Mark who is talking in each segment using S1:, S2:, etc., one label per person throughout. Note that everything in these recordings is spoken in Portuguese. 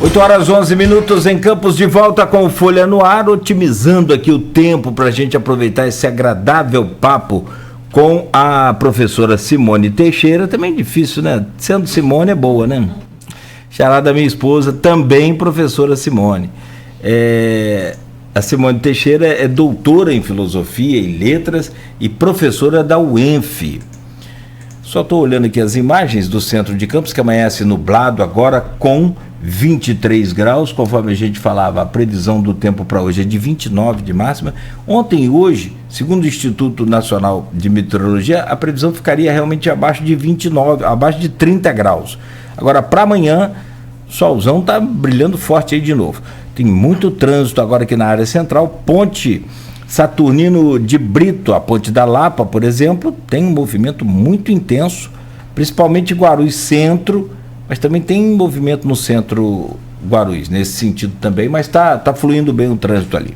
S1: 8h11 em Campos, de volta com o Folha no Ar, otimizando aqui o tempo para a gente aproveitar esse agradável papo com a professora Simone Teixeira. Também difícil, né? Sendo Simone é boa, né? Chará da minha esposa, também professora Simone. A Simone Teixeira é doutora em Filosofia e Letras e professora da UENF. Só estou olhando aqui as imagens do centro de Campos, que amanhece nublado agora com 23 graus, conforme a gente falava, a previsão do tempo para hoje é de 29 de máxima. Ontem e hoje, segundo o Instituto Nacional de Meteorologia, a previsão ficaria realmente abaixo de 29, abaixo de 30 graus. Agora, para amanhã, o solzão está brilhando forte aí de novo. Tem muito trânsito agora aqui na área central. Ponte Saturnino de Brito, a Ponte da Lapa, por exemplo, tem um movimento muito intenso, principalmente Guarulhos Centro, mas também tem movimento no centro Guarulhos, nesse sentido também, mas tá fluindo bem o trânsito ali.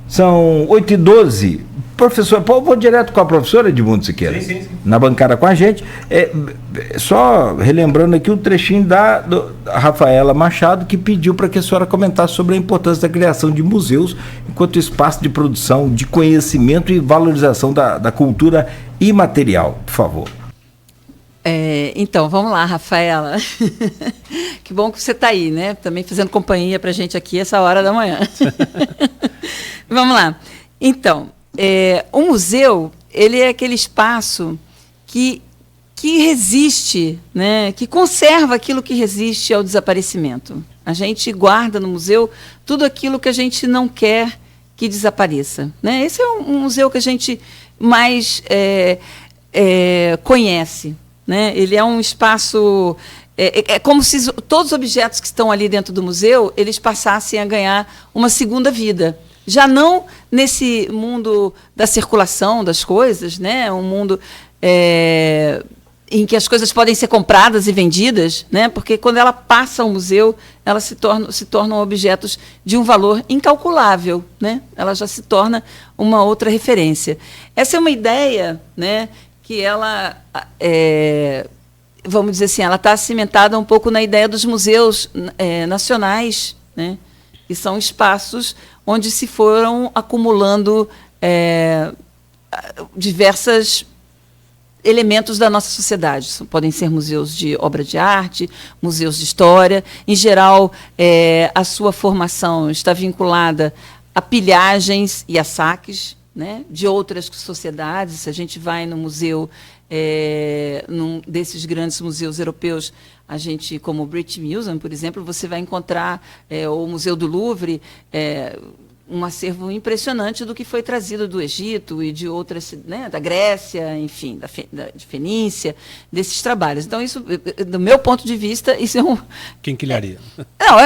S1: São 8h12. Professor, vou direto com a professora Edmundo Siqueira, sim. Na bancada com a gente. Só relembrando aqui o trechinho da Rafaela Machado, que pediu para que a senhora comentasse sobre a importância da criação de museus enquanto espaço de produção, de conhecimento e valorização da cultura imaterial. Por favor.
S2: Então, vamos lá, Rafaela. Que bom que você está aí, né? Também fazendo companhia para a gente aqui essa hora da manhã. Vamos lá. Então, o museu, ele é aquele espaço que resiste, né? Que conserva aquilo que resiste ao desaparecimento. A gente guarda no museu tudo aquilo que a gente não quer que desapareça, né? Esse é um museu que a gente mais conhece. Né? Ele é um espaço, é como se todos os objetos que estão ali dentro do museu, eles passassem a ganhar uma segunda vida. Já não nesse mundo da circulação das coisas, né? Um mundo em que as coisas podem ser compradas e vendidas, né? Porque quando ela passa ao museu, elas se tornam objetos de um valor incalculável, né? Ela já se torna uma outra referência. Essa é uma ideia, né? Que ela, vamos dizer assim, ela está cimentada um pouco na ideia dos museus nacionais, né? Que são espaços onde se foram acumulando diversos elementos da nossa sociedade. Podem ser museus de obra de arte, museus de história. Em geral, a sua formação está vinculada a pilhagens e a saques, né, de outras sociedades. Se a gente vai no museu, num desses grandes museus europeus, a gente, como o British Museum, por exemplo, você vai encontrar o Museu do Louvre, um acervo impressionante do que foi trazido do Egito e de outras, né, da Grécia, enfim, de Fenícia, desses trabalhos. Então, isso, do meu ponto de vista, isso é um...
S3: Quinquilharia.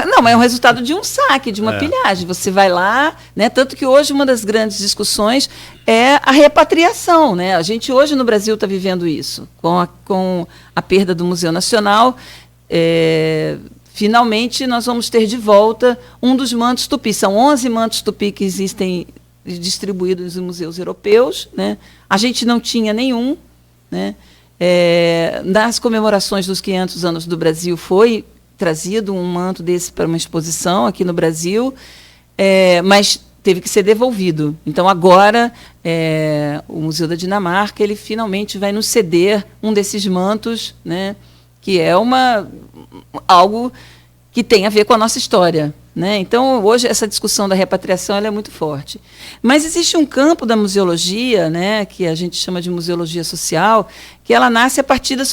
S2: Não, mas é um resultado de um saque, de uma pilhagem. Você vai lá, né, tanto que hoje uma das grandes discussões é a repatriação, né? A gente hoje no Brasil está vivendo isso, com a perda do Museu Nacional. Finalmente, nós vamos ter de volta um dos mantos tupi. São 11 mantos tupi que existem distribuídos em museus europeus, né? A gente não tinha nenhum, né? Nas comemorações dos 500 anos do Brasil, foi trazido um manto desse para uma exposição aqui no Brasil, mas teve que ser devolvido. Então, agora, o Museu da Dinamarca, ele finalmente vai nos ceder um desses mantos, né? Que é algo que tem a ver com a nossa história, né? Então, hoje, essa discussão da repatriação ela é muito forte. Mas existe um campo da museologia, né, que a gente chama de museologia social, que ela nasce a partir das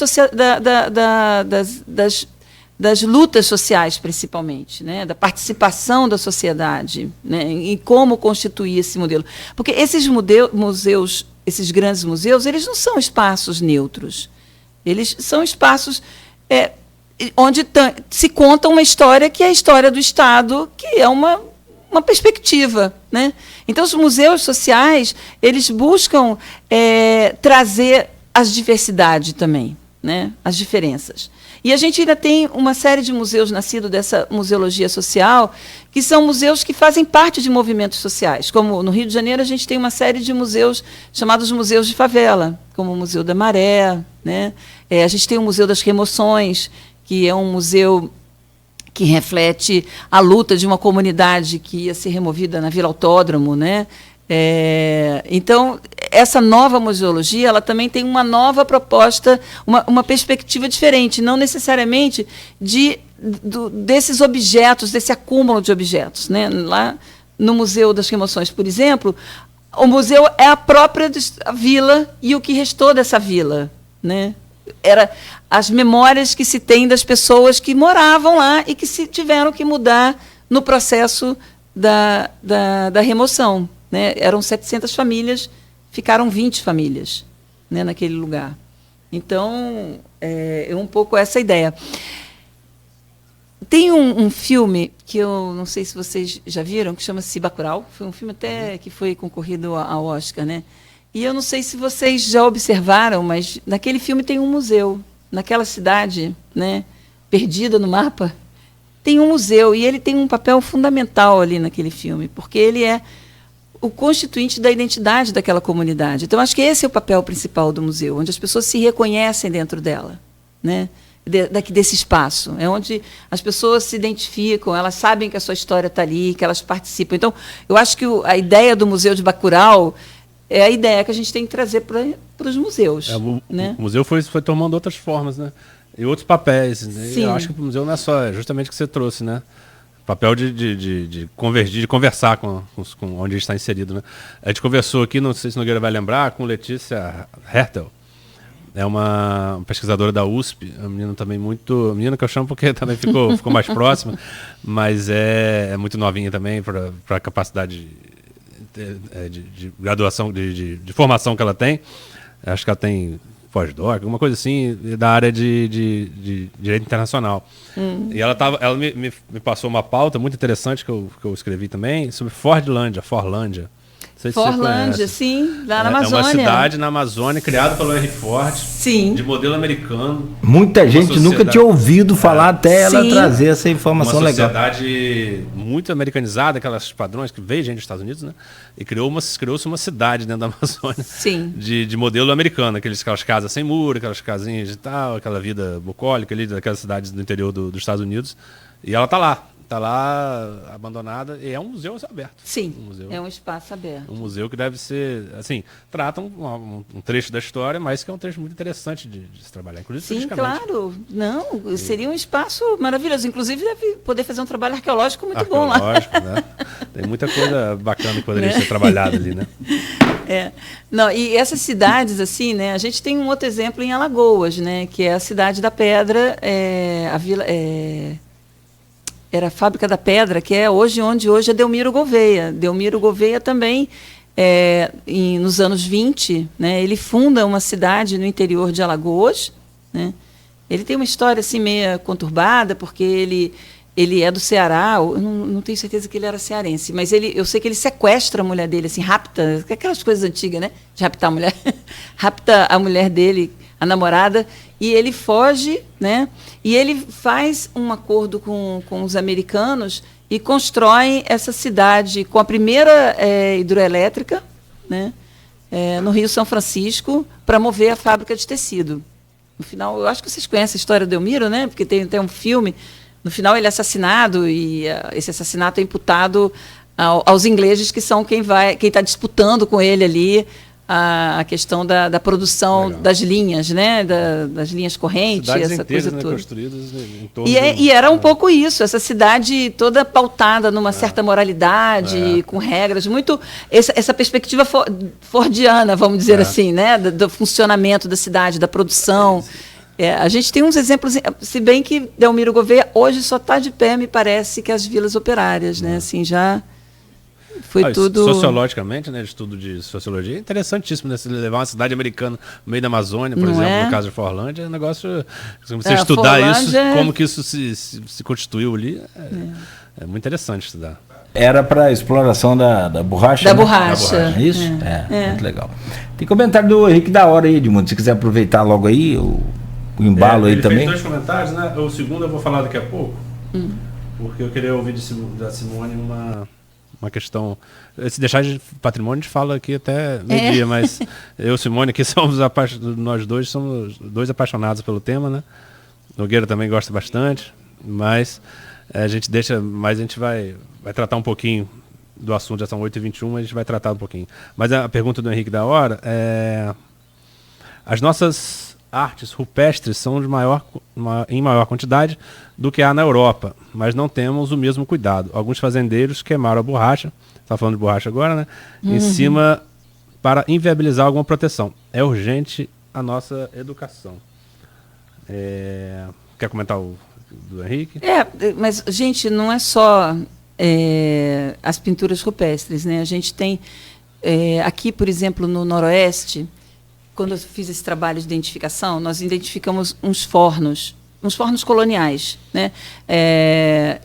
S2: lutas sociais, principalmente, né, da participação da sociedade, né, em como constituir esse modelo. Porque esses museus, esses grandes museus, eles não são espaços neutros. Eles são espaços onde se conta uma história que é a história do Estado, que é uma perspectiva, né? Então, os museus sociais, eles buscam trazer as diversidades também, né? As diferenças. E a gente ainda tem uma série de museus nascidos dessa museologia social, que são museus que fazem parte de movimentos sociais. Como no Rio de Janeiro, a gente tem uma série de museus chamados museus de favela, como o Museu da Maré, né? A gente tem o Museu das Remoções, que é um museu que reflete a luta de uma comunidade que ia ser removida na Vila Autódromo, né? Então, essa nova museologia, ela também tem uma nova proposta, uma perspectiva diferente, não necessariamente desses objetos, desse acúmulo de objetos, né? Lá no Museu das Remoções, por exemplo, o museu é a própria vila e o que restou dessa vila, né? Era as memórias que se tem das pessoas que moravam lá e que se tiveram que mudar no processo da remoção. Né? Eram 700 famílias, ficaram 20 famílias, né, naquele lugar. Então, é um pouco essa ideia. Tem um filme que eu não sei se vocês já viram, que chama-se Bacurau. Foi um filme até que foi concorrido ao Oscar, né? E eu não sei se vocês já observaram, mas naquele filme tem um museu. Naquela cidade, né, perdida no mapa, tem um museu. E ele tem um papel fundamental ali naquele filme, porque ele é o constituinte da identidade daquela comunidade. Então, acho que esse é o papel principal do museu, onde as pessoas se reconhecem dentro dela, né? Desse espaço. É onde as pessoas se identificam, elas sabem que a sua história está ali, que elas participam. Então, eu acho que a ideia do Museu de Bacurau é a ideia que a gente tem que trazer para os museus. Né?
S3: O museu foi tomando outras formas, né? E outros papéis. Né? Eu acho que o museu não é só justamente o que você trouxe, né? Papel de convergir, de conversar com onde a gente está inserido, né? A gente conversou aqui, não sei se Nogueira vai lembrar, com Letícia Hertel. É uma pesquisadora da USP, uma menina também a menina que eu chamo porque também ficou mais próxima, mas é muito novinha também para a capacidade de graduação, de formação que ela tem. Acho que ela tem pós-doc, alguma coisa assim, da área de direito internacional. E ela me passou uma pauta muito interessante que eu escrevi também, sobre Forlândia.
S2: Forlândia, sim, lá na Amazônia.
S3: É uma cidade na Amazônia, criada pelo Henry Ford,
S2: sim,
S3: de modelo americano.
S1: Muita gente nunca tinha ouvido falar até ela trazer essa informação legal.
S3: Uma sociedade muito americanizada, aquelas padrões que veio gente dos Estados Unidos, né? E criou-se uma cidade dentro da Amazônia, sim, de modelo americano, aquelas casas sem muro, aquelas casinhas e tal, aquela vida bucólica ali, daquelas cidades do interior dos Estados Unidos. E ela está lá abandonada, e é um museu aberto.
S2: Sim, é um espaço aberto.
S3: Um museu que deve ser, assim, trata um trecho da história, mas que é um trecho muito interessante de se trabalhar, inclusive.
S2: Sim, claro. Não, seria um espaço maravilhoso. Inclusive, deve poder fazer um trabalho arqueológico muito bom lá.
S3: Arqueológico, né? Tem muita coisa bacana que poderia ser trabalhada ali, né?
S2: Não, e essas cidades, assim, né? A gente tem um outro exemplo em Alagoas, né? Que é a Cidade da Pedra, a vila... Era a Fábrica da Pedra, que é onde hoje é Delmiro Gouveia. Delmiro Gouveia também, nos anos 20, né, ele funda uma cidade no interior de Alagoas. Né? Ele tem uma história assim, meio conturbada, porque ele é do Ceará, eu não tenho certeza que ele era cearense, mas eu sei que ele sequestra a mulher dele, assim, rapta, aquelas coisas antigas, né? De raptar a mulher. Rapta a mulher dele, a namorada, e ele foge, né? E ele faz um acordo com os americanos e constrói essa cidade com a primeira hidroelétrica, né? No Rio São Francisco, para mover a fábrica de tecido. No final, eu acho que vocês conhecem a história do Delmiro, né? Porque tem um filme. No final, ele é assassinado, e esse assassinato é imputado aos ingleses, que são quem está disputando com ele ali a questão da produção das linhas, né? Das linhas correntes,
S3: cidades
S2: essa
S3: inteiras,
S2: coisa toda.
S3: Construídas em torno
S2: e era um pouco isso, essa cidade toda pautada numa certa moralidade, com regras, muito essa perspectiva fordiana, vamos dizer assim, né? Do funcionamento da cidade, da produção. A gente tem uns exemplos, se bem que Delmiro Gouveia hoje só está de pé, me parece, que as vilas operárias, né? Assim, já foi tudo...
S3: Sociologicamente, né, estudo de sociologia, é interessantíssimo, né? Se levar uma cidade americana no meio da Amazônia, por exemplo, no caso de Forlândia, é um negócio... Se você estudar isso, como que isso se constituiu ali, é muito interessante estudar.
S1: Era para exploração da borracha?
S2: Da borracha.
S1: Isso? Muito legal. Tem comentário do Henrique da Hora aí, Edmundo, se quiser aproveitar logo aí, o embalo aí também.
S3: Ele fez 2 comentários, né? O segundo eu vou falar daqui a pouco, porque eu queria ouvir da Simone uma questão. Se deixar de patrimônio, a gente fala aqui até meio-dia, mas eu e Simone aqui nós dois somos 2 apaixonados pelo tema, né? Nogueira também gosta bastante, mas A gente deixa, mas a gente vai tratar um pouquinho do assunto, já são 8h21, a gente vai tratar um pouquinho. Mas a pergunta do Henrique da hora é: as nossas artes rupestres são em maior quantidade do que há na Europa, mas não temos o mesmo cuidado. Alguns fazendeiros queimaram a borracha, está falando de borracha agora, né? Em cima, para inviabilizar alguma proteção. É urgente a nossa educação. Quer comentar o do Henrique?
S2: Mas, gente, não é só as pinturas rupestres, né? A gente tem aqui, por exemplo, no Noroeste, quando eu fiz esse trabalho de identificação, nós identificamos uns fornos coloniais, né?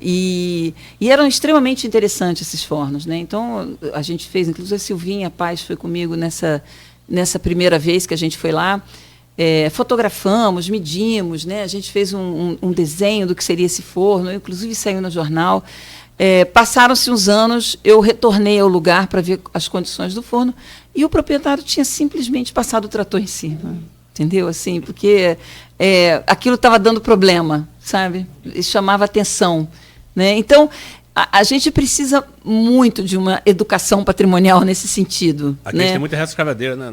S2: E eram extremamente interessantes esses fornos, né? Então, a gente fez, inclusive a Silvinha Paz foi comigo nessa primeira vez que a gente foi lá. Fotografamos, medimos, né? A gente fez um desenho do que seria esse forno, inclusive saiu no jornal. Passaram-se uns anos, eu retornei ao lugar para ver as condições do forno e o proprietário tinha simplesmente passado o trator em cima, entendeu? Assim, porque aquilo estava dando problema, sabe? E chamava atenção, né? Então, a gente precisa muito de uma educação patrimonial nesse sentido.
S3: Aqui
S2: né?
S3: a gente tem muita retroescavadeira, né?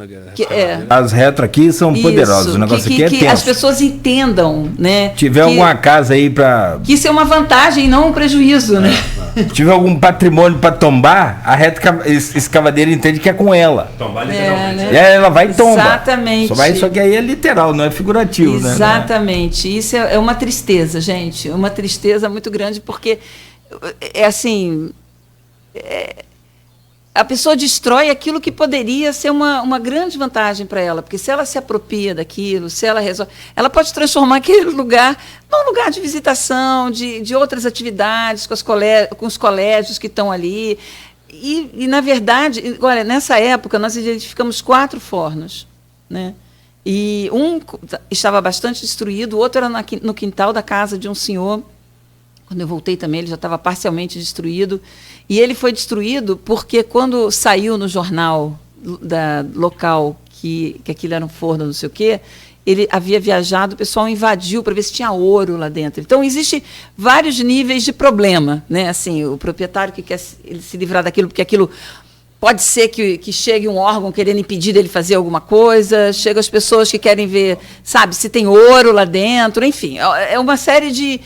S1: As retro aqui são poderosas. O negócio aqui é tenso.
S2: Que as pessoas entendam, né?
S1: Tiver alguma casa aí para...
S2: Que isso é uma vantagem, não um prejuízo, né?
S1: Se tiver algum patrimônio para tombar, a retroescavadeira entende que é com ela.
S3: Tombar literalmente.
S2: Né?
S1: Ela vai e tomba.
S2: Exatamente.
S1: Só que aí é literal, não é figurativo.
S2: Exatamente. Né? Isso é uma tristeza, gente. Uma tristeza muito grande, porque assim... a pessoa destrói aquilo que poderia ser uma grande vantagem para ela, porque se ela se apropria daquilo, se ela resolve, ela pode transformar aquele lugar num lugar de visitação, de outras atividades com os colégios que estão ali. E, na verdade, olha, nessa época nós identificamos 4 fornos, né? E um estava bastante destruído, o outro era no quintal da casa de um senhor. Quando eu voltei também, ele já estava parcialmente destruído. E ele foi destruído porque, quando saiu no jornal local que aquilo era um forno, não sei o quê, ele havia viajado, o pessoal invadiu para ver se tinha ouro lá dentro. Então, existe vários níveis de problema, né? Assim, o proprietário que quer se livrar daquilo, porque aquilo... Pode ser que chegue um órgão querendo impedir dele fazer alguma coisa, chegam as pessoas que querem ver, sabe, se tem ouro lá dentro, enfim. É uma série de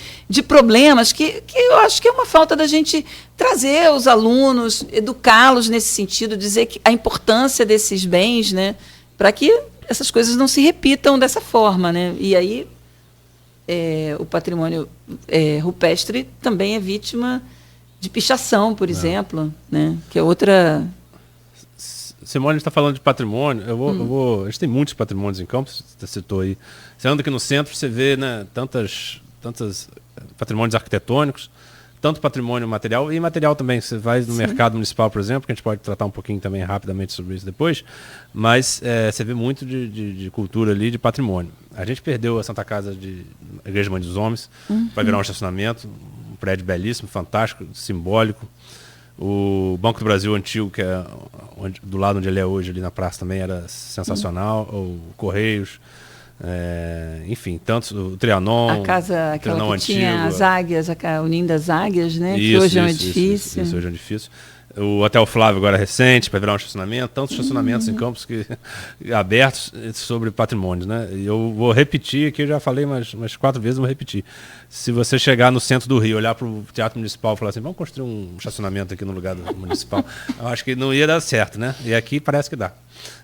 S2: problemas que eu acho que é uma falta da gente trazer os alunos, educá-los nesse sentido, dizer que a importância desses bens, né, para que essas coisas não se repitam dessa forma, né? E aí o patrimônio rupestre também é vítima de pichação, por exemplo, né, que é outra...
S3: Simone está falando de patrimônio. A gente tem muitos patrimônios em Campos, você citou aí. Você anda aqui no centro, você vê, né, tantos patrimônios arquitetônicos, tanto patrimônio material e imaterial também. Você vai no mercado municipal, por exemplo, que a gente pode tratar um pouquinho também rapidamente sobre isso depois, mas você vê muito de cultura ali, de patrimônio. A gente perdeu a Santa Casa a Igreja Mãe dos Homens, para virar um estacionamento, um prédio belíssimo, fantástico, simbólico. O Banco do Brasil antigo, que é do lado onde ele é hoje, ali na praça também, era sensacional. O Correios, enfim, tantos, o Trianon.
S2: A casa, aquela
S3: Trianon
S2: que
S3: antigo,
S2: tinha as águias, unindo as águias, né? Que hoje é um edifício.
S3: Isso hoje é um edifício. O Hotel Flávio agora é recente, para virar um estacionamento. Tantos estacionamentos em Campos abertos sobre patrimônios, né? E eu vou repetir aqui, eu já falei umas 4 vezes, vou repetir. Se você chegar no centro do Rio, olhar para o Teatro Municipal e falar assim, vamos construir um estacionamento aqui no lugar do municipal, eu acho que não ia dar certo, né? E aqui parece que dá,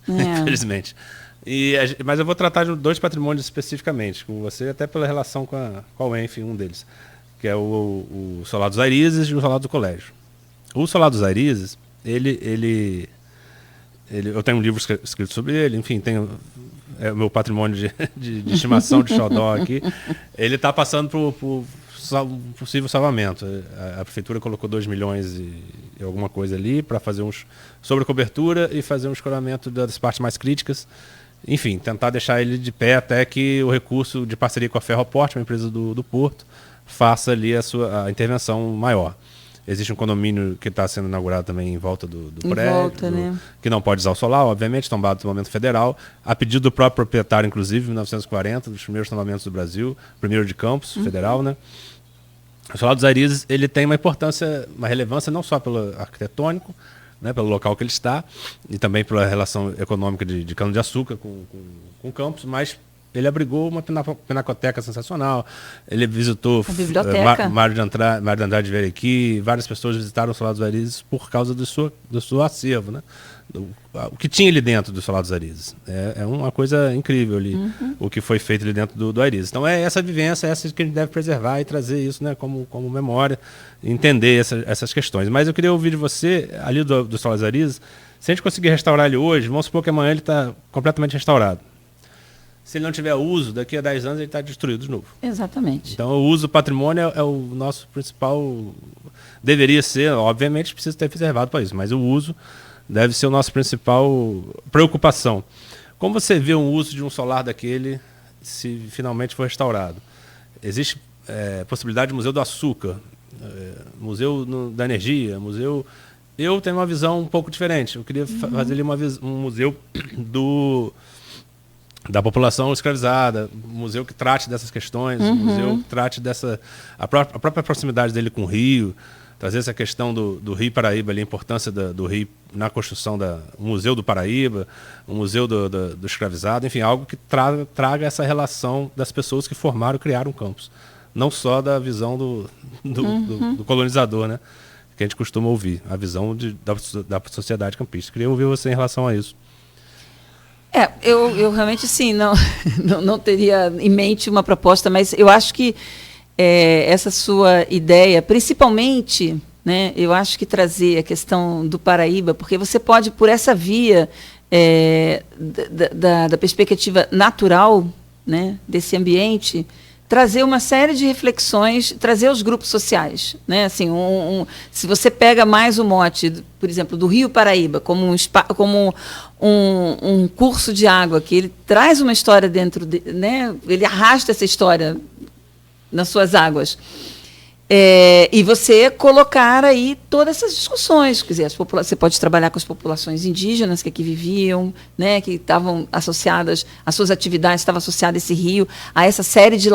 S3: infelizmente. Mas eu vou tratar de 2 patrimônios especificamente com você, até pela relação com a UENF, um deles, que é o Solar dos Airizes e o Solar do Colégio. O Solar dos Airizes, eu tenho um livro escrito sobre ele, enfim, tenho o meu patrimônio de estimação de xodó aqui. Ele está passando por possível salvamento. A prefeitura colocou 2 milhões e alguma coisa ali para fazer sobre a cobertura e fazer um escoramento das partes mais críticas. Enfim, tentar deixar ele de pé até que o recurso de parceria com a Ferroporte, uma empresa do Porto, faça ali a intervenção maior. Existe um condomínio que está sendo inaugurado também em volta do prédio,
S2: né?
S3: Que não pode usar o solar, obviamente, tombado no momento federal, a pedido do próprio proprietário, inclusive, em 1940, dos primeiros tombamentos do Brasil, primeiro de Campos, federal, né? O Solar dos Arizes, ele tem uma importância, uma relevância não só pelo arquitetônico, né, pelo local que ele está, e também pela relação econômica de cana-de-açúcar com Campos, mas ele abrigou uma pinacoteca sensacional. Ele visitou
S2: a biblioteca.
S3: Mário de Andrade de Verequi, várias pessoas visitaram o Solar dos Arizes por causa do seu acervo, né? O que tinha ali dentro do Solar dos Arizes. É uma coisa incrível ali, o que foi feito ali dentro do Arizes. Então é essa vivência, essa que a gente deve preservar e trazer isso, né, como memória, entender essas questões. Mas eu queria ouvir de você, ali do Solar dos Arizes, se a gente conseguir restaurar ele hoje, vamos supor que amanhã ele está completamente restaurado. Se ele não tiver uso, daqui a 10 anos ele está destruído de novo.
S2: Exatamente.
S3: Então o uso do patrimônio é o nosso principal... Deveria ser, obviamente precisa ter preservado para isso, mas o uso deve ser o nosso principal preocupação. Como você vê o uso de um solar daquele se finalmente for restaurado? Existe possibilidade de Museu do Açúcar, Museu da Energia, Museu... Eu tenho uma visão um pouco diferente. Eu queria fazer ali um museu da população escravizada, um museu que trate dessas questões, um museu que trate a própria proximidade dele com o Rio, trazer essa questão do Rio Paraíba, ali, a importância do Rio na construção do Museu do Paraíba, o Museu do Escravizado, enfim, algo que traga essa relação das pessoas que formaram e criaram Campos. Não só da visão do colonizador, né? Que a gente costuma ouvir, a visão da sociedade campista. Queria ouvir você em relação a isso.
S2: Eu realmente, sim, não teria em mente uma proposta, mas eu acho que essa sua ideia, principalmente, né, eu acho que trazer a questão do Paraíba, porque você pode, por essa via da perspectiva natural, né, desse ambiente, trazer uma série de reflexões, trazer os grupos sociais, né? Assim, se você pega mais o mote, por exemplo, do Rio Paraíba, como um curso de água, que ele traz uma história dentro, né? Ele arrasta essa história nas suas águas. E você colocar aí todas essas discussões, quer dizer, você pode trabalhar com as populações indígenas que aqui viviam, né, que estavam associadas, as suas atividades estavam associadas a esse rio, a essa série de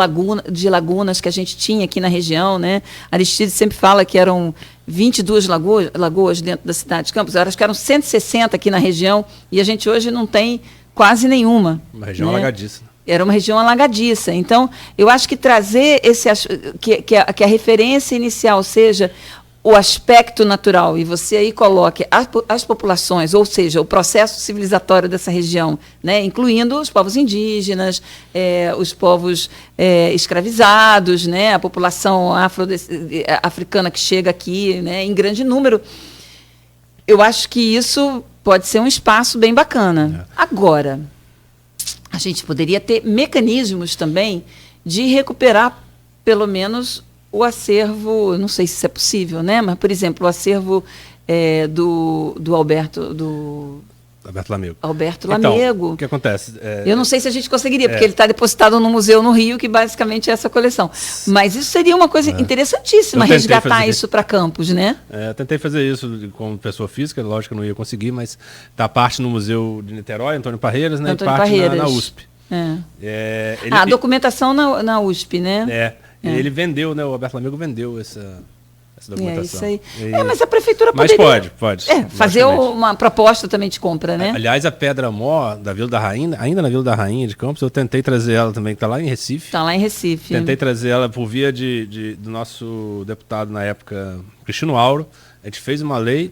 S2: lagunas que a gente tinha aqui na região, né? Aristides sempre fala que eram 22 lagoas dentro da cidade de Campos, eu acho que eram 160 aqui na região, e a gente hoje não tem quase nenhuma.
S3: Uma região alagadiça.
S2: Era uma região alagadiça. Então, eu acho que trazer que a referência inicial seja o aspecto natural, e você aí coloque as populações, ou seja, o processo civilizatório dessa região, né, incluindo os povos indígenas, os povos escravizados, né, a população africana que chega aqui, né, em grande número. Eu acho que isso pode ser um espaço bem bacana. Agora, a gente poderia ter mecanismos também de recuperar, pelo menos, o acervo, não sei se isso é possível, né? Mas, por exemplo, o acervo do Alberto
S3: Lamego.
S2: Alberto Lamego.
S3: Então, o que acontece?
S2: Eu não sei se a gente conseguiria, porque ele está depositado no museu no Rio, que basicamente é essa coleção. Mas isso seria uma coisa interessantíssima, resgatar isso para Campos, né?
S3: Eu tentei fazer isso como pessoa física, lógico que eu não ia conseguir, mas está parte no Museu de Niterói, Antônio Parreiras, né?
S2: Antônio
S3: e parte
S2: Parreiras.
S3: na USP.
S2: A documentação na USP, né?
S3: Ele vendeu, né? O Alberto Lamego vendeu essa documentação.
S2: Isso aí. Mas a prefeitura
S3: poderia... Mas pode.
S2: Fazer uma proposta também de compra, né?
S3: Aliás, a Pedra-Mó da Vila da Rainha, ainda na Vila da Rainha de Campos, eu tentei trazer ela também, que está lá em Recife.
S2: Está lá em Recife.
S3: Tentei trazer ela por via do nosso deputado na época, Cristino Auro. A gente fez uma lei,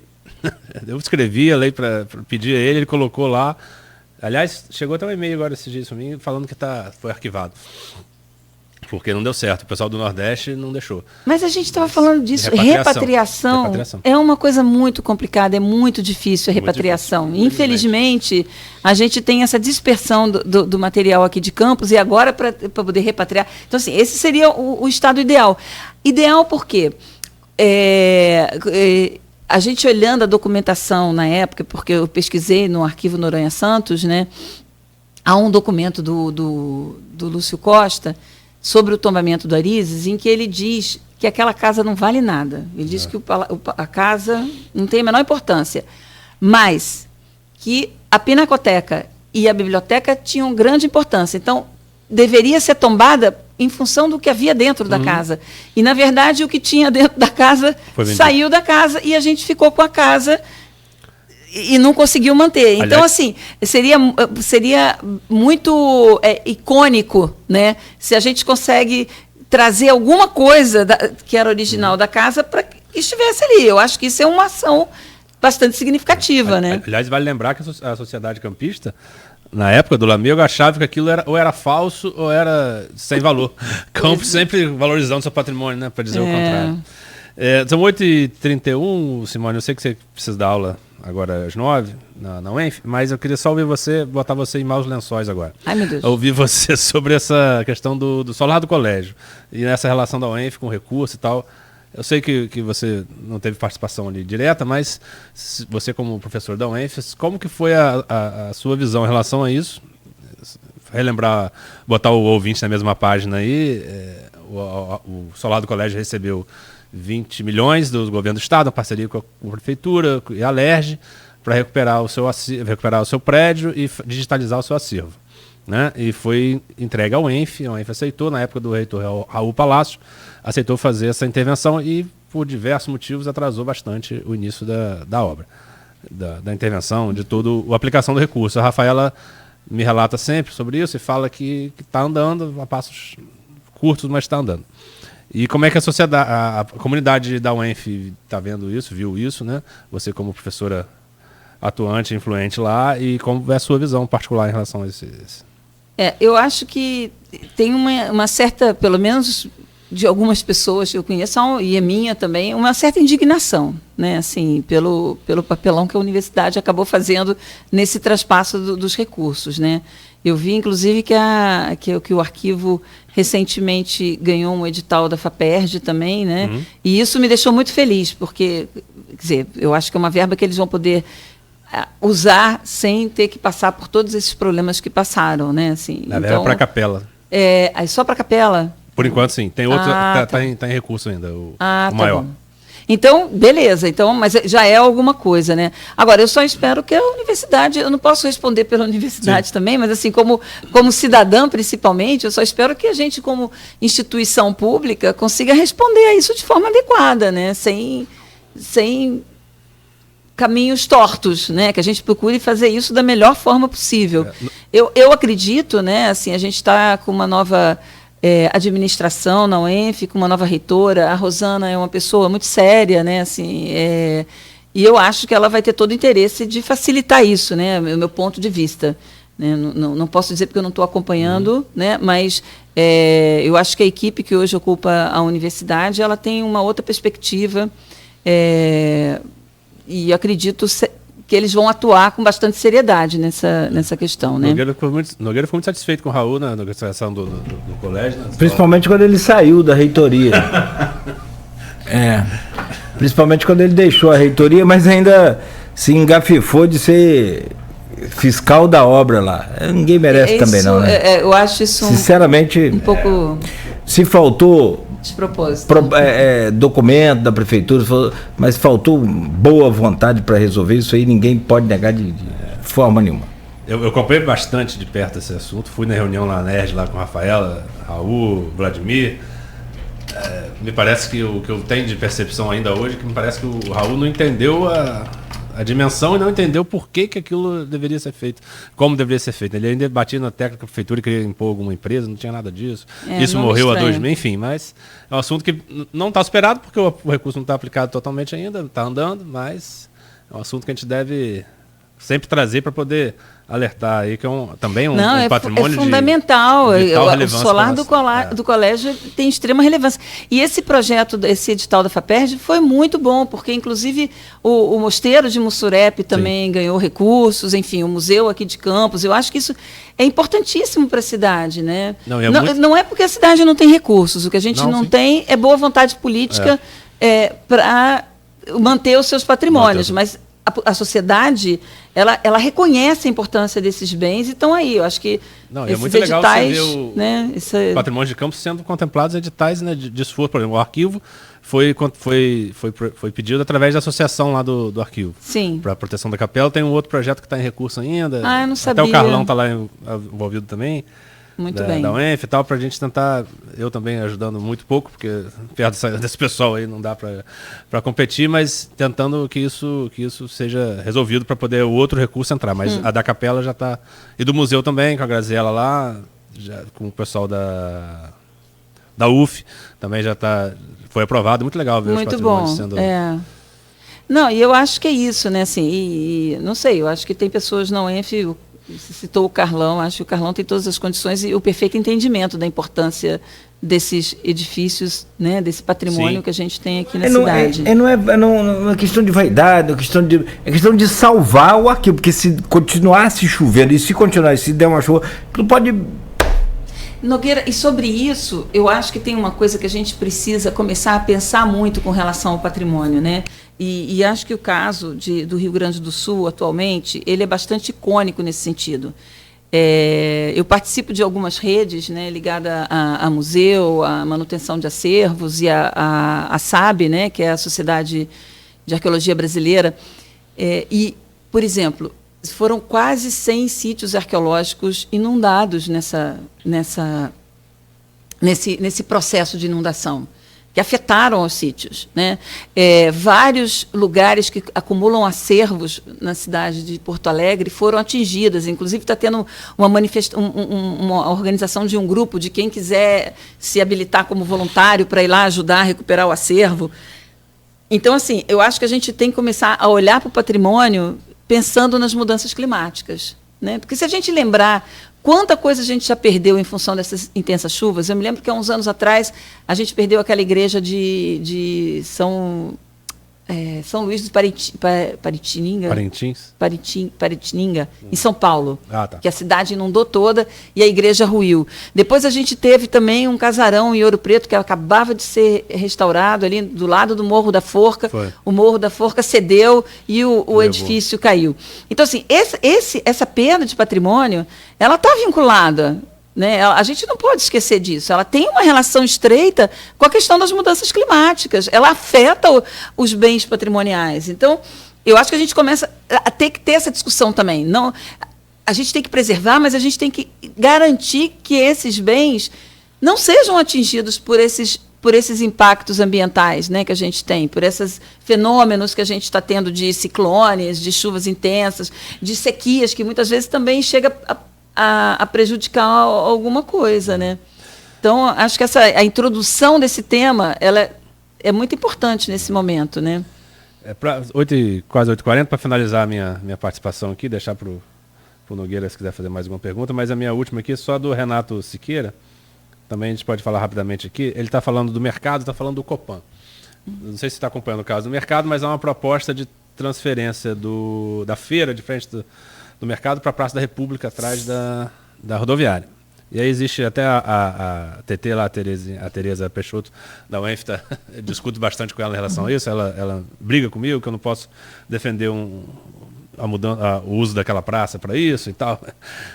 S3: eu escrevi a lei para pedir a ele colocou lá. Aliás, chegou até um e-mail agora esses dias para mim, falando que foi arquivado. Porque não deu certo, o pessoal do Nordeste não deixou.
S2: Mas a gente estava falando disso, repatriação é uma coisa muito complicada, é muito difícil a repatriação. Muito difícil. Infelizmente, a gente tem essa dispersão do material aqui de Campos, e agora para poder repatriar. Então, assim, esse seria o estado ideal. Ideal por quê? A gente olhando a documentação na época, porque eu pesquisei no arquivo Noronha Santos, né, há um documento do Lúcio Costa sobre o tombamento do Arizes, em que ele diz que aquela casa não vale nada. Ele diz que a casa não tem a menor importância, mas que a pinacoteca e a biblioteca tinham grande importância. Então, deveria ser tombada em função do que havia dentro da casa. E, na verdade, o que tinha dentro da casa saiu da casa e a gente ficou com a casa e não conseguiu manter. Então, aliás, assim, seria muito icônico, né, se a gente consegue trazer alguma coisa que era original da casa para que estivesse ali. Eu acho que isso é uma ação bastante significativa, né?
S3: Aliás, vale lembrar que a sociedade campista, na época do Lamego, achava que aquilo ou era falso ou era sem valor. Campos sempre valorizando seu patrimônio, né? Para dizer o contrário. São 8h31, Simone, eu sei que você precisa dar aula agora às 9h na UENF, mas eu queria só ouvir você, botar você em maus lençóis agora.
S2: Ai, meu Deus.
S3: Ouvir você sobre essa questão do solar do colégio e nessa relação da UENF com recurso e tal. Eu sei que você não teve participação ali direta, mas você como professor da UENF, como que foi a sua visão em relação a isso? Relembrar, botar o ouvinte na mesma página aí, o solar do colégio recebeu 20 milhões do governo do estado, em parceria com a prefeitura e a LERJ, para recuperar o seu prédio e digitalizar o seu acervo, né? E foi entregue ao UENF, a UENF aceitou, na época do reitor Raul Palácio, aceitou fazer essa intervenção e, por diversos motivos, atrasou bastante o início da obra, da intervenção, de toda a aplicação do recurso. A Rafaela me relata sempre sobre isso e fala que está andando a passos curtos, mas está andando. E como é que a sociedade, a comunidade da UENF está vendo isso, viu isso, né? Você como professora atuante, influente lá, e como é a sua visão particular em relação a isso?
S2: Eu acho que tem uma certa, pelo menos de algumas pessoas que eu conheço, e a minha também, uma certa indignação, né? Assim, pelo papelão que a universidade acabou fazendo nesse traspasso dos recursos, né? Eu vi, inclusive, que o arquivo recentemente ganhou um edital da FAPERJ também, né? E isso me deixou muito feliz, porque, quer dizer, eu acho que é uma verba que eles vão poder usar sem ter que passar por todos esses problemas que passaram, né? Assim,
S3: na verba para a capela.
S2: Só para a capela?
S3: Por enquanto, sim. Tem outro, tá em recurso ainda, o maior.
S2: Bom. Então, beleza, mas já é alguma coisa, né? Agora, eu só espero que a universidade, eu não posso responder pela universidade também, mas assim, como cidadã principalmente, eu só espero que a gente, como instituição pública, consiga responder a isso de forma adequada, né? Sem caminhos tortos, né? Que a gente procure fazer isso da melhor forma possível. Eu acredito, né? Assim, a gente está com uma nova administração na UENF, com uma nova reitora. A Rosana é uma pessoa muito séria, né? Assim, e eu acho que ela vai ter todo o interesse de facilitar isso, né? O meu ponto de vista, né? Não posso dizer porque eu não estou acompanhando, né? Mas eu acho que a equipe que hoje ocupa a universidade, ela tem uma outra perspectiva, e acredito que eles vão atuar com bastante seriedade nessa questão, né?
S3: Nogueira ficou muito satisfeito com o Raul na negociação do colégio. Né?
S1: Principalmente quando ele saiu da reitoria. Principalmente quando ele deixou a reitoria, mas ainda se engafifou de ser fiscal da obra lá. Ninguém merece também não, né?
S2: Eu acho isso
S1: sinceramente
S2: um pouco...
S1: Se faltou
S2: despropósito.
S1: Documento da prefeitura, mas faltou boa vontade para resolver isso aí, ninguém pode negar de forma nenhuma.
S3: Eu acompanhei bastante de perto esse assunto, fui na reunião lá na ERJ, lá com a Rafaela, Raul, Vladimir. Me parece que o que eu tenho de percepção ainda hoje, que me parece que o Raul não entendeu a dimensão e não entendeu por que aquilo deveria ser feito, como deveria ser feito. Ele ainda batia na tecla que a prefeitura queria impor alguma empresa, não tinha nada disso. Isso morreu há 2000, enfim, mas é um assunto que não está superado, porque o recurso não está aplicado totalmente ainda, está andando, mas é um assunto que a gente deve sempre trazer para poder alertar aí, que é também um patrimônio
S2: fundamental.
S3: O
S2: solar do colégio tem extrema relevância. E esse projeto, esse edital da FAPERJ foi muito bom, porque inclusive o Mosteiro de Mussurepe também ganhou recursos, enfim, o museu aqui de Campos. Eu acho que isso é importantíssimo para a cidade, né? Não é porque a cidade não tem recursos, o que a gente não tem é boa vontade política para manter os seus patrimônios, mas a sociedade, ela reconhece a importância desses bens e estão aí. Eu acho que
S3: é muito legal você ver o patrimônio de Campos sendo contemplados em editais, né, de esforço. Por exemplo, o arquivo foi pedido através da associação lá do arquivo.
S2: Sim.
S3: Para a proteção da capela. Tem um outro projeto que está em recurso ainda.
S2: Eu não sabia.
S3: Até o Carlão está lá envolvido também.
S2: Muito bem.
S3: Da UENF e tal, para a gente tentar, eu também ajudando muito pouco, porque perto desse pessoal aí não dá para competir, mas tentando que isso seja resolvido para poder o outro recurso entrar. Mas a da Capela já está, e do museu também, com a Graziela lá, já, com o pessoal da UF, também já foi aprovado, muito legal ver
S2: muito
S3: os patrimônios
S2: bom.
S3: sendo...
S2: Não, e eu acho que é isso, né? Assim, e não sei, eu acho que tem pessoas na UENF, você citou o Carlão, acho que o Carlão tem todas as condições e o perfeito entendimento da importância desses edifícios, né, desse patrimônio Sim. que a gente tem aqui na cidade.
S1: Não é questão de vaidade, é questão de salvar o arquivo, porque se continuasse chovendo e se der uma chuva, não pode...
S2: Nogueira, e sobre isso, eu acho que tem uma coisa que a gente precisa começar a pensar muito com relação ao patrimônio, né? E acho que o caso do Rio Grande do Sul, atualmente, ele é bastante icônico nesse sentido. Eu participo de algumas redes, né, ligadas a museu, a manutenção de acervos e a SAB, né, que é a Sociedade de Arqueologia Brasileira. E, por exemplo, foram quase 100 sítios arqueológicos inundados nesse processo de inundação, que afetaram os sítios, né? Vários lugares que acumulam acervos na cidade de Porto Alegre foram atingidas. Inclusive, está tendo uma organização de um grupo de quem quiser se habilitar como voluntário para ir lá ajudar a recuperar o acervo. Então, assim, eu acho que a gente tem que começar a olhar para o patrimônio pensando nas mudanças climáticas, né? Porque se a gente lembrar quanta coisa a gente já perdeu em função dessas intensas chuvas, eu me lembro que há uns anos atrás a gente perdeu aquela igreja de São Luís dos Paritininga, em São Paulo, que a cidade inundou toda e a igreja ruiu. Depois a gente teve também um casarão em Ouro Preto que acabava de ser restaurado ali do lado do Morro da Forca. Foi. O Morro da Forca cedeu e o edifício caiu. Então, assim, essa perda de patrimônio, ela está vinculada, né? A gente não pode esquecer disso. Ela tem uma relação estreita com a questão das mudanças climáticas. Ela afeta os bens patrimoniais. Então, eu acho que a gente começa a ter que ter essa discussão também. Não, a gente tem que preservar, mas a gente tem que garantir que esses bens não sejam atingidos por esses impactos ambientais, né, que a gente tem, por esses fenômenos que a gente está tendo de ciclones, de chuvas intensas, de sequias, que muitas vezes também chega a prejudicar alguma coisa, né? Então, acho que a introdução desse tema, ela é muito importante nesse momento, né?
S3: Quase 8h40, para finalizar a minha participação aqui, deixar para o Nogueira, se quiser fazer mais alguma pergunta, mas a minha última aqui é só do Renato Siqueira, também a gente pode falar rapidamente aqui. Ele está falando do mercado, está falando do Copan. Não sei se está acompanhando o caso do mercado, mas há uma proposta de transferência da feira de frente do mercado para a Praça da República, atrás da rodoviária. E aí existe até a TT lá, a Tereza Peixoto, da UENF, discuto bastante com ela em relação a isso. Ela briga comigo que eu não posso defender o uso daquela praça para isso e tal.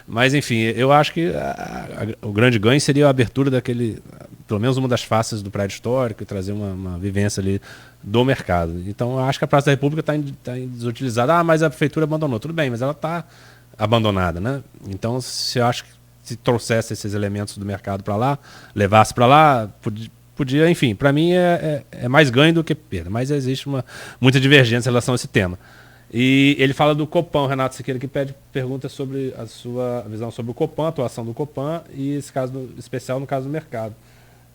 S3: Mas, enfim, eu acho que o grande ganho seria a abertura pelo menos uma das faces do prédio histórico e trazer uma vivência ali do mercado. Então, eu acho que a Praça da República está desutilizada. Mas a prefeitura abandonou. Tudo bem, mas ela está abandonada, né? Então, eu acho que se trouxesse esses elementos do mercado para lá, levasse para lá, podia, enfim, para mim é mais ganho do que perda. Mas existe muita divergência em relação a esse tema. E ele fala do Copan, o Renato Siqueira, que pergunta sobre a sua visão sobre o Copan, a atuação do Copan e esse caso especial no caso do mercado.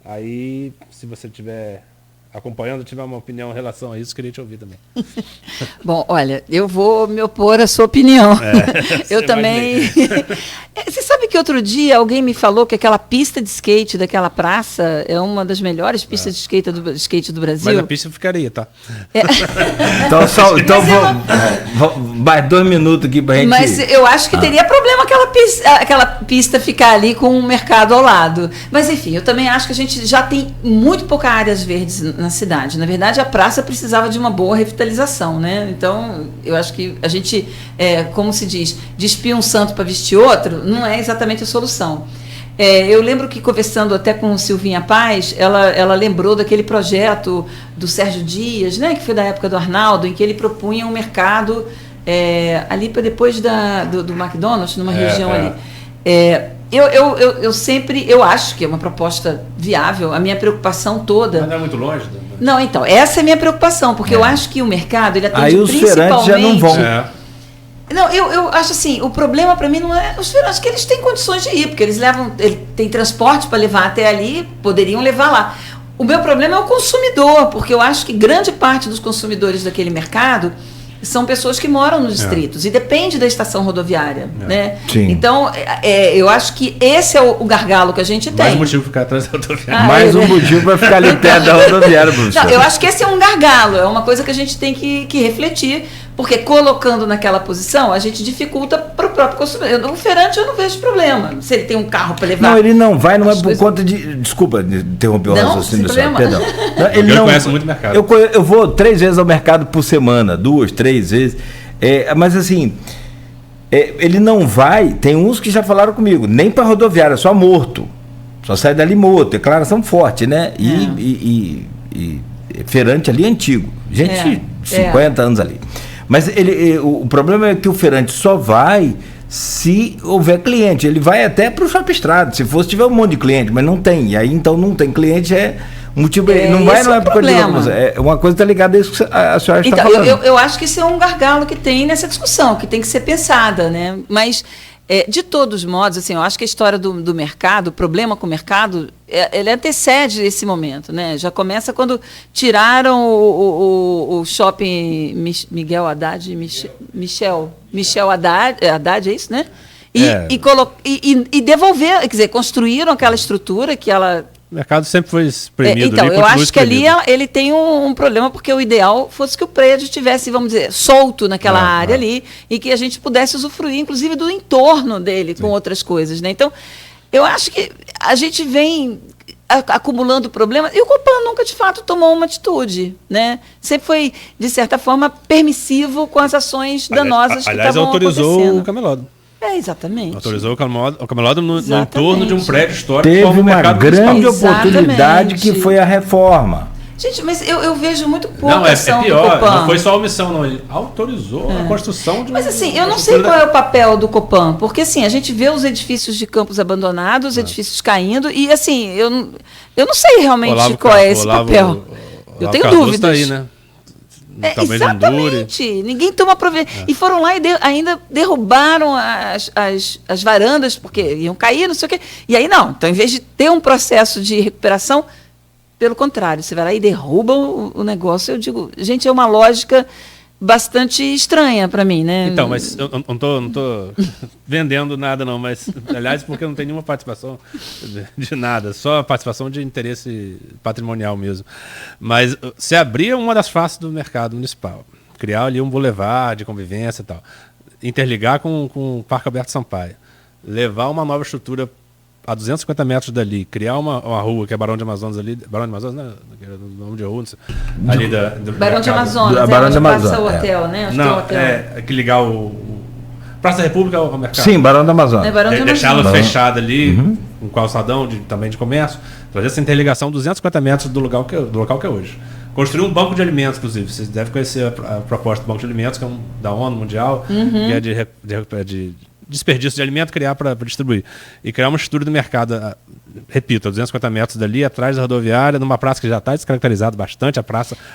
S3: Aí, se você estiver acompanhando, tiver uma opinião em relação a isso, queria te ouvir também.
S2: Bom, olha, eu vou me opor à sua opinião. Eu também... Você sabe que outro dia alguém me falou que aquela pista de skate daquela praça é uma das melhores pistas de skate do Brasil?
S3: Mas a pista ficaria, tá?
S1: Então mais 2 minutos aqui pra gente...
S2: Mas eu acho que teria problema aquela pista ficar ali com um mercado ao lado. Mas, enfim, eu também acho que a gente já tem muito pouca áreas verdes na cidade. Na verdade, a praça precisava de uma boa revitalização, né? Então, eu acho que a gente, como se diz, despir um santo para vestir outro, não é exatamente a solução. Eu lembro que, conversando até com Silvinha Paz, ela lembrou daquele projeto do Sérgio Dias, né, que foi da época do Arnaldo, em que ele propunha um mercado ali para depois do McDonald's, numa região ali. eu sempre, eu acho que é uma proposta viável. A minha preocupação toda...
S3: Mas não é muito longe?
S2: Não, então, essa é a minha preocupação, porque eu acho que o mercado, ele atende
S1: aí os feirantes já não vão.
S2: Não, eu acho assim, o problema para mim não é os feirantes, que eles têm condições de ir, porque eles têm transporte para levar até ali, poderiam levar lá. O meu problema é o consumidor, porque eu acho que grande parte dos consumidores daquele mercado são pessoas que moram nos distritos e depende da estação rodoviária, né?
S1: Sim.
S2: Então, eu acho que esse é o gargalo que a gente tem.
S3: Mais um motivo para ficar atrás da rodoviária.
S1: Mais um motivo para ficar ali perto da rodoviária, professor.
S2: Não, eu acho que esse é um gargalo, é uma coisa que a gente tem que refletir, porque colocando naquela posição, a gente dificulta para o próprio consumidor. O feirante eu não vejo problema, se ele tem um carro para levar.
S1: Não, ele não vai, não é por conta de... Desculpa, interromper o raciocínio do senhor, perdão.
S3: Ele não conhece muito o mercado.
S1: Eu vou 3 vezes ao mercado por semana, 2, 3 vezes. Mas assim, ele não vai, tem uns que já falaram comigo, nem para rodoviária, só morto. Só sai dali morto, declaração forte, né? E feirante ali antigo, gente 50 anos ali. Mas o problema é que o feirante só vai se houver cliente. Ele vai até para o shopping estrada, se tiver um monte de cliente, mas não tem. E aí então não tem cliente, motivo. Não vai, não é por coisa. Uma coisa está ligada a isso que a senhora está falando.
S2: Eu acho que isso é um gargalo que tem nessa discussão, que tem que ser pensada, né? Mas, de todos os modos, assim, eu acho que a história do mercado, o problema com o mercado, ele antecede esse momento, né? Já começa quando tiraram o shopping Miguel Haddad, Michel Haddad, é isso, né? E devolver, quer dizer, construíram aquela estrutura que ela...
S3: O mercado sempre foi espremido.
S2: Então, eu acho que ali ele tem um problema, porque o ideal fosse que o prédio estivesse, vamos dizer, solto naquela área ali, e que a gente pudesse usufruir, inclusive, do entorno dele com outras coisas, né? Então, eu acho que a gente vem acumulando problemas, e o Copan nunca, de fato, tomou uma atitude, né? Sempre foi, de certa forma, permissivo com as ações danosas que estavam acontecendo.
S3: Aliás, autorizou o camelódromo.
S2: Exatamente.
S3: Autorizou o camelódromo no entorno de um prédio histórico.
S1: Teve uma grande oportunidade que foi a reforma.
S2: Gente, mas eu vejo muito pouco
S3: não,
S2: ação
S3: pior,
S2: do Copan.
S3: Não foi só a omissão, não. Ele autorizou a construção de
S2: Mas assim, eu não sei qual é o papel do Copan, porque assim, a gente vê os edifícios de campos abandonados, os edifícios caindo, e assim, eu não sei realmente qual é esse papel. Eu tenho dúvidas. Tá aí, né? Talvez exatamente. Ninguém toma proveito. E foram lá e ainda derrubaram as varandas, porque iam cair, não sei o quê. E aí não. Então, em vez de ter um processo de recuperação, pelo contrário, você vai lá e derruba o negócio. Eu digo, gente, é uma lógica bastante estranha para mim, né?
S3: Então, mas eu não tô vendendo nada, não. Mas, aliás, porque eu não tenho nenhuma participação de nada. Só a participação de interesse patrimonial mesmo. Mas se abrir uma das faces do mercado municipal, criar ali um boulevard de convivência e tal, interligar com o Parque Alberto Sampaio, levar uma nova estrutura a 250 metros dali, criar uma rua que é Barão de Amazonas ali, Barão de Amazonas, né? Nome de rua, ali do
S2: Barão de Amazonas,
S1: Barão de Amazonas,
S2: passa o hotel, né?
S3: Não, que ligar o Praça República ao mercado.
S1: Sim, Barão de Amazonas.
S3: Deixá-la fechada ali, um calçadão também de comércio, fazer essa interligação 250 metros do local que é hoje. Construir um banco de alimentos, inclusive. Vocês devem conhecer a proposta do banco de alimentos, que é da ONU Mundial, que é de desperdício de alimento, criar para distribuir. E criar uma estrutura do mercado, repito, a 250 metros dali, atrás da rodoviária, numa praça que já está descaracterizada bastante.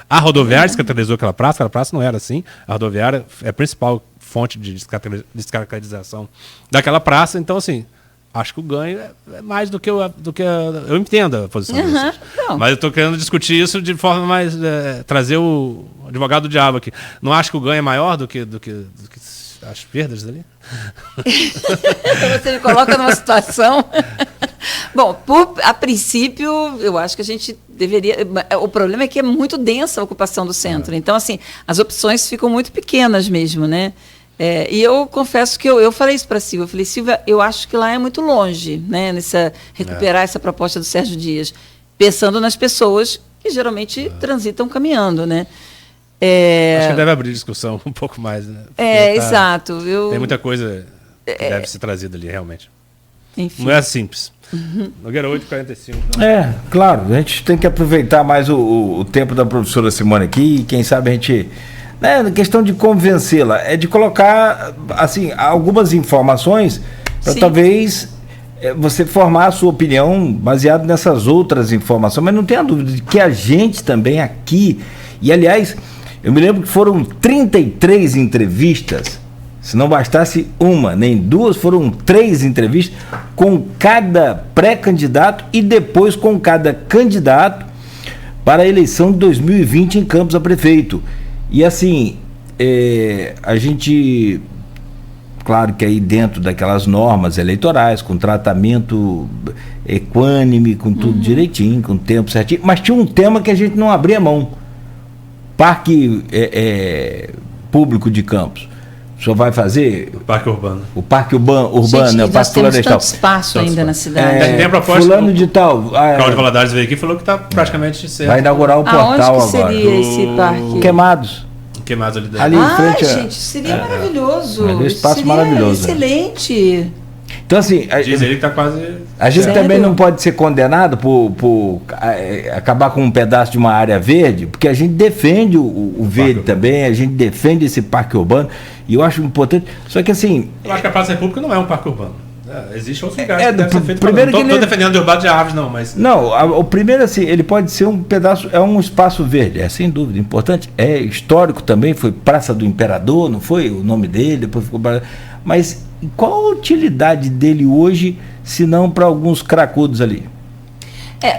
S3: A rodoviária descaracterizou aquela praça não era assim. A rodoviária é a principal fonte de descaracterização daquela praça. Então, assim, acho que o ganho é mais do que eu entendo a posição de vocês. Mas eu estou querendo discutir isso de forma mais... trazer o advogado do diabo aqui. Não acho que o ganho é maior do que as perdas ali?
S2: Então você me coloca numa situação... Bom, a princípio, eu acho que a gente deveria... O problema é que é muito densa a ocupação do centro. Então, assim, as opções ficam muito pequenas mesmo, né? E eu confesso que eu falei isso para a Silvia. Eu falei, Silvia, eu acho que lá é muito longe, né? Recuperar essa proposta do Sérgio Dias. Pensando nas pessoas que geralmente transitam caminhando, né?
S3: Acho que deve abrir discussão um pouco mais, né?
S2: Exato.
S3: Tem muita coisa que deve ser trazida ali, realmente.
S2: Enfim.
S3: Não é simples. Nogueira 8h45.
S1: Claro, a gente tem que aproveitar mais o tempo da professora Simone aqui, e quem sabe a gente... Na questão de convencê-la, de colocar assim, algumas informações para talvez você formar a sua opinião baseado nessas outras informações, mas não tenha dúvida de que a gente também aqui, e aliás, eu me lembro que foram 33 entrevistas, se não bastasse uma, nem duas, foram 3 entrevistas com cada pré-candidato e depois com cada candidato para a eleição de 2020 em Campos a prefeito. E assim, a gente... Claro que aí dentro daquelas normas eleitorais, com tratamento equânime, com tudo direitinho, com tempo certinho, mas tinha um tema que a gente não abria mão. Parque Público de Campos. O senhor vai fazer?
S3: O Parque Urbano.
S1: O Parque Urbano,
S2: gente,
S1: né? O Parque Florestal.
S2: Tanto espaço ainda na cidade.
S3: Tem a proposta.
S1: Fulano de tal.
S3: Cláudio Valadares veio aqui e falou que está praticamente certo.
S1: Vai inaugurar o portal agora.
S2: Aonde que seria esse parque?
S1: Queimados.
S3: Queimados ali dentro.
S1: Ali em frente.
S2: Gente, seria maravilhoso.
S1: Um espaço
S2: seria
S1: maravilhoso.
S2: Excelente.
S1: Então, assim.
S3: Diz ele que está quase.
S1: A gente
S2: Sério?
S1: também não pode ser condenado por acabar com um pedaço de uma área verde, porque a gente defende o verde também, a gente defende esse parque urbano, e eu acho importante. Só que assim.
S3: Eu acho que a Praça da República não é um parque urbano. Existe outros lugares que deve ser feito.
S1: Primeiro
S3: Não estou defendendo derrubada de árvores, não, mas.
S1: Não, o primeiro, assim, ele pode ser um pedaço, é um espaço verde, sem dúvida, importante. É histórico também, foi Praça do Imperador, não foi o nome dele, depois ficou. Mas qual a utilidade dele hoje, se não para alguns cracudos ali?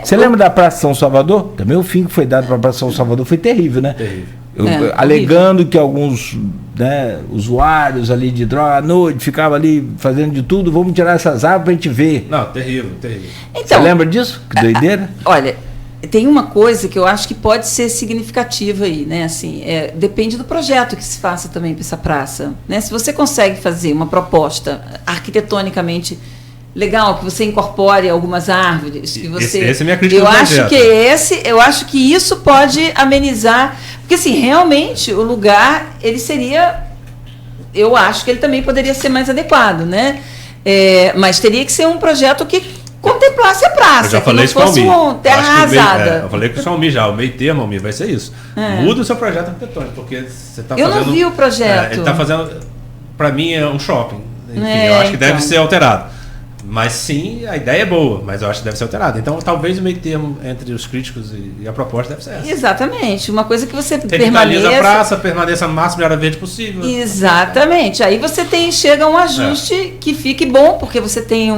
S1: Você lembra da Praça São Salvador? Também o fim que foi dado para a Praça São Salvador foi terrível, né?
S3: Terrível.
S1: Alegando que alguns usuários ali de droga à noite ficavam ali fazendo de tudo, vamos tirar essas árvores para a gente ver.
S3: Não, terrível, terrível.
S1: Então, você lembra disso? Que doideira?
S2: Olha, tem uma coisa que eu acho que pode ser significativa aí, né? Assim, depende do projeto que se faça também para essa praça, né? Se você consegue fazer uma proposta arquitetonicamente legal, que você incorpore algumas árvores, que você.
S3: Essa é a minha crítica do projeto.
S2: Eu acho que isso pode amenizar, porque assim, realmente o lugar ele seria, eu acho que ele também poderia ser mais adequado, né? Mas teria que ser um projeto que contemplasse a praça,
S3: eu já
S2: que
S3: falei
S2: não
S3: isso
S2: fosse
S3: com
S2: uma terra arrasada.
S3: Eu falei com o Almir já, o meio termo, Almir, vai ser isso. Muda o seu projeto arquitetônico, porque você está fazendo.
S2: Eu não vi o projeto.
S3: Ele está fazendo, para mim, é um shopping. Enfim, eu acho que deve ser alterado. Mas sim, a ideia é boa, mas eu acho que deve ser alterada. Então, talvez o meio termo entre os críticos e a proposta deve ser essa.
S2: Exatamente. Uma coisa que você
S3: permaneça a praça, permaneça a máxima de área verde possível.
S2: Exatamente. Aí você chega a um ajuste que fique bom, porque você tem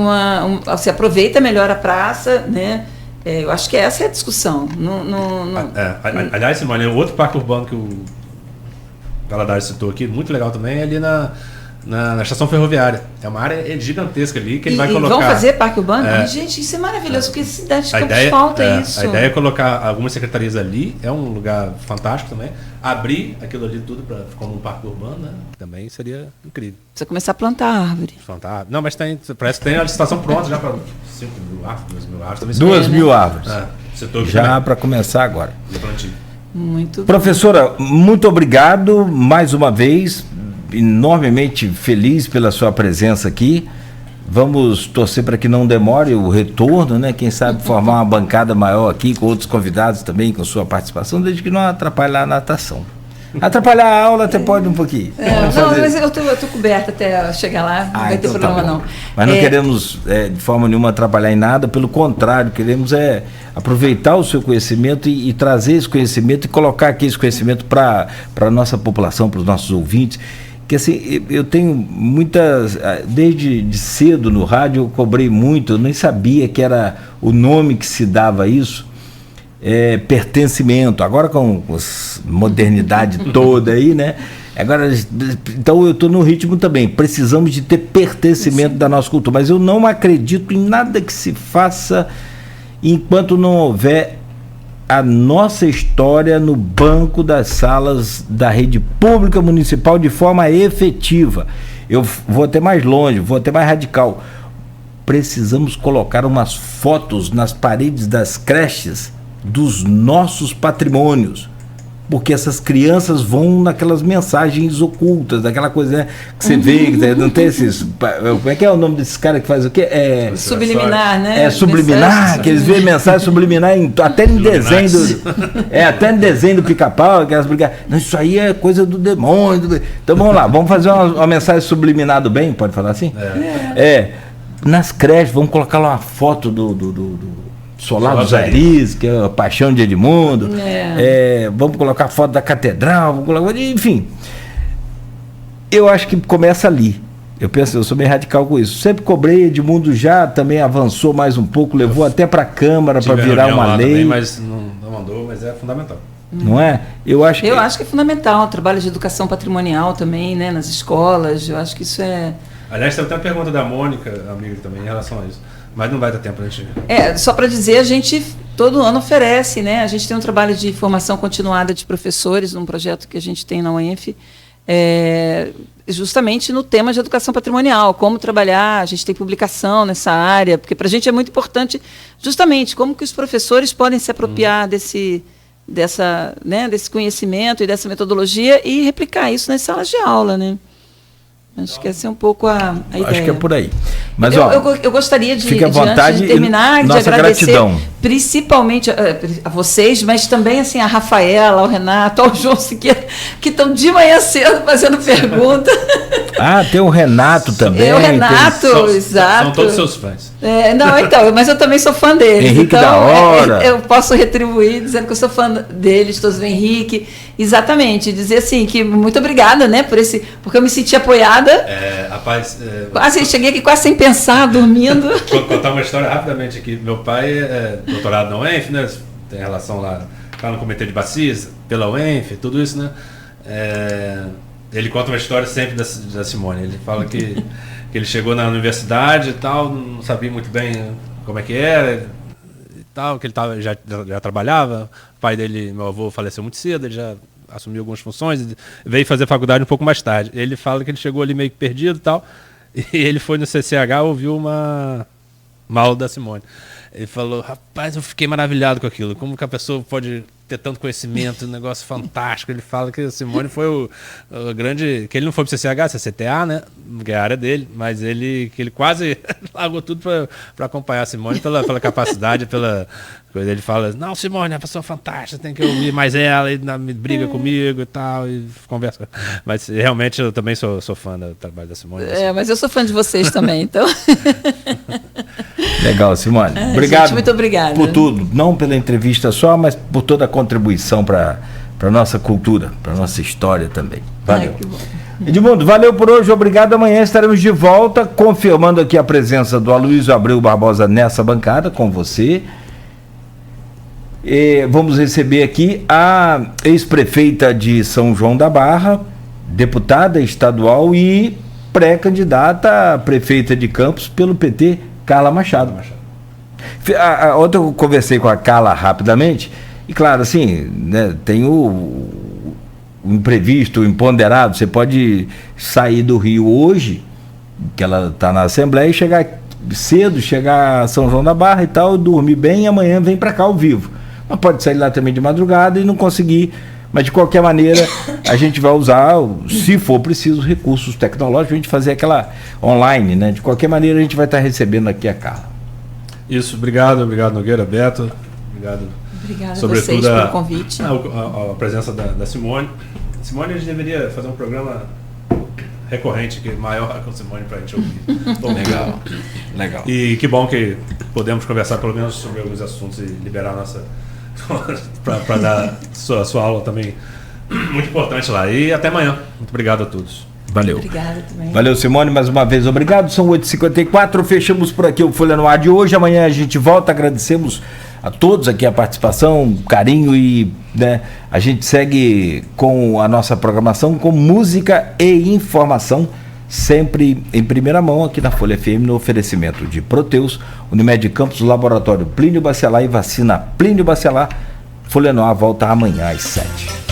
S2: você aproveita melhor a praça, né? Eu acho que essa é a discussão.
S3: Aliás, Simone, o outro parque urbano que o Valadares citou aqui, muito legal também, é ali na estação ferroviária. É uma área gigantesca ali que ele vai colocar.
S2: Vão fazer parque urbano? Gente, isso é maravilhoso, porque cidade de Campos falta isso.
S3: A ideia é colocar algumas secretarias ali, é um lugar fantástico também. Abrir aquilo ali tudo como um parque urbano, né? Também seria incrível.
S2: Você começar a plantar árvore.
S3: Não, mas parece que tem a licitação pronta já para 5 mil árvores, 2 mil árvores.
S1: 2 mil árvores. Já para começar agora.
S2: Muito
S1: Professora, muito obrigado mais uma vez. Enormemente feliz pela sua presença aqui. Vamos torcer para que não demore o retorno, né? Quem sabe formar uma bancada maior aqui com outros convidados também, com sua participação, desde que não atrapalhar a natação. Atrapalhar a aula até pode um pouquinho.
S2: Mas eu tô coberta até chegar lá, não vai ter problema não.
S1: Mas não queremos de forma nenhuma atrapalhar em nada, pelo contrário, queremos aproveitar o seu conhecimento e trazer esse conhecimento e colocar aqui esse conhecimento para a nossa população, para os nossos ouvintes. Que assim, eu tenho muitas, desde cedo no rádio eu cobrei muito, eu nem sabia que era o nome que se dava a isso, pertencimento, agora com a modernidade toda aí, né? Agora, então eu estou no ritmo também, precisamos de ter pertencimento da nossa cultura, mas eu não acredito em nada que se faça enquanto não houver a nossa história no banco das salas da rede pública municipal de forma efetiva. Eu vou até mais longe, vou até mais radical. Precisamos colocar umas fotos nas paredes das creches dos nossos patrimônios, porque essas crianças vão naquelas mensagens ocultas, daquela coisa, né, que você vê, não tem esses... Como é que é o nome desses caras que faz o quê?
S2: Subliminar, né?
S1: Subliminar, que eles veem mensagem subliminar até em desenho até em desenho do Pica-Pau, aquelas brigadas. Não, isso aí é coisa do demônio. Então vamos lá, vamos fazer uma mensagem subliminar do bem, pode falar assim? nas creches, vamos colocar lá uma foto do Solar dos Aris, que é a Paixão de Edmundo. Vamos colocar a foto da catedral, vamos colocar, enfim. Eu acho que começa ali. Eu sou meio radical com isso. Sempre cobrei, Edmundo já também avançou mais um pouco, levou até para a Câmara para virar uma lei.
S3: Também, mas não mandou, mas é fundamental.
S1: Não é? Eu acho que
S2: é fundamental o trabalho de educação patrimonial também, né, nas escolas. Eu acho que isso é...
S3: Aliás, tem até uma pergunta da Mônica, amiga também, em relação a isso. Mas não vai dar tempo pra gente...
S2: Só para dizer, a gente todo ano oferece, né? A gente tem um trabalho de formação continuada de professores, num projeto que a gente tem na UENF, justamente no tema de educação patrimonial, como trabalhar, a gente tem publicação nessa área, porque para a gente é muito importante justamente como que os professores podem se apropriar desse conhecimento e dessa metodologia e replicar isso nas salas de aula, né? Acho que essa é um pouco a ideia.
S1: Acho que é por aí. Mas,
S2: eu gostaria de terminar, de agradecer gratidão. Principalmente a vocês, mas também assim, a Rafaela, ao Renato, ao João Siqueira, que estão de manhã cedo fazendo pergunta.
S1: Tem o Renato também.
S2: O Renato, exato.
S3: São todos seus fãs.
S2: Mas eu também sou fã deles.
S1: Henrique
S2: então,
S1: da hora.
S2: Eu posso retribuir dizendo que eu sou fã deles, todos do Henrique. Exatamente, dizer assim, que muito obrigada, né, porque eu me senti apoiada.
S3: Rapaz...
S2: cheguei aqui quase sem pensar, dormindo.
S3: Vou contar uma história rapidamente aqui. Meu pai é doutorado na UENF, né, tem relação lá no Comitê de Bacias, pela UENF, tudo isso, né. Ele conta uma história sempre da Simone. Ele fala que ele chegou na universidade e tal, não sabia muito bem como é que era e tal, que ele já trabalhava. O pai dele, meu avô, faleceu muito cedo, ele já assumiu algumas funções, veio fazer faculdade um pouco mais tarde. Ele fala que ele chegou ali meio que perdido e tal, e ele foi no CCH, ouviu uma aula da Simone. Ele falou, rapaz, eu fiquei maravilhado com aquilo, como que a pessoa pode ter tanto conhecimento, um negócio fantástico. Ele fala que a Simone foi o grande, que ele não foi pro CCH, CCTA, né, que é a área dele, mas que ele quase largou tudo para acompanhar a Simone pela capacidade, pela coisa. Ele fala, não, Simone é uma pessoa fantástica, tem que ouvir mais ela, e me briga comigo e tal, e conversa. Mas realmente eu também sou fã do trabalho da Simone.
S2: Mas eu sou fã de vocês também, então...
S1: Legal, Simone. Obrigado.
S2: Gente, muito obrigada.
S1: Por tudo, não pela entrevista só, mas por toda a contribuição para a nossa cultura, para a nossa história também. Valeu.
S2: Que bom.
S1: Edmundo, valeu por hoje, obrigado. Amanhã estaremos de volta, confirmando aqui a presença do Aloysio Abreu Barbosa nessa bancada com você. Vamos receber aqui a ex-prefeita de São João da Barra, deputada estadual e pré-candidata a prefeita de Campos pelo PT, Carla Machado. Ontem eu conversei com a Carla rapidamente, e claro, assim, né, tem o imprevisto, o imponderado. Você pode sair do Rio hoje, que ela está na Assembleia, e chegar cedo, chegar a São João da Barra e tal, dormir bem, e amanhã vem para cá ao vivo. Mas pode sair lá também de madrugada e não conseguir. Mas de qualquer maneira, a gente vai usar, se for preciso, recursos tecnológicos, a gente fazer aquela online, né? De qualquer maneira, a gente vai estar recebendo aqui a Carla.
S3: Isso, obrigado Nogueira, Beto, obrigado.
S2: Obrigada
S3: Sobretudo
S2: a vocês pelo convite.
S3: A presença da Simone. Simone, a gente deveria fazer um programa recorrente, que maior com a Simone, para a gente ouvir.
S1: Legal.
S3: E que bom que podemos conversar pelo menos sobre alguns assuntos e liberar a nossa... para dar sua aula também muito importante lá. E até amanhã. Muito obrigado a todos.
S1: Valeu.
S2: Obrigada também.
S1: Valeu, Simone, mais uma vez obrigado. São 8h54, fechamos por aqui o Folha no Ar de hoje. Amanhã a gente volta. Agradecemos a todos aqui a participação, carinho, e né, a gente segue com a nossa programação com música e informação, sempre em primeira mão aqui na Folha FM, no oferecimento de Proteus, Unimed Campos, Laboratório Plínio Bacelar e Vacina Plínio Bacelar. Folha no Ar volta amanhã às 7h.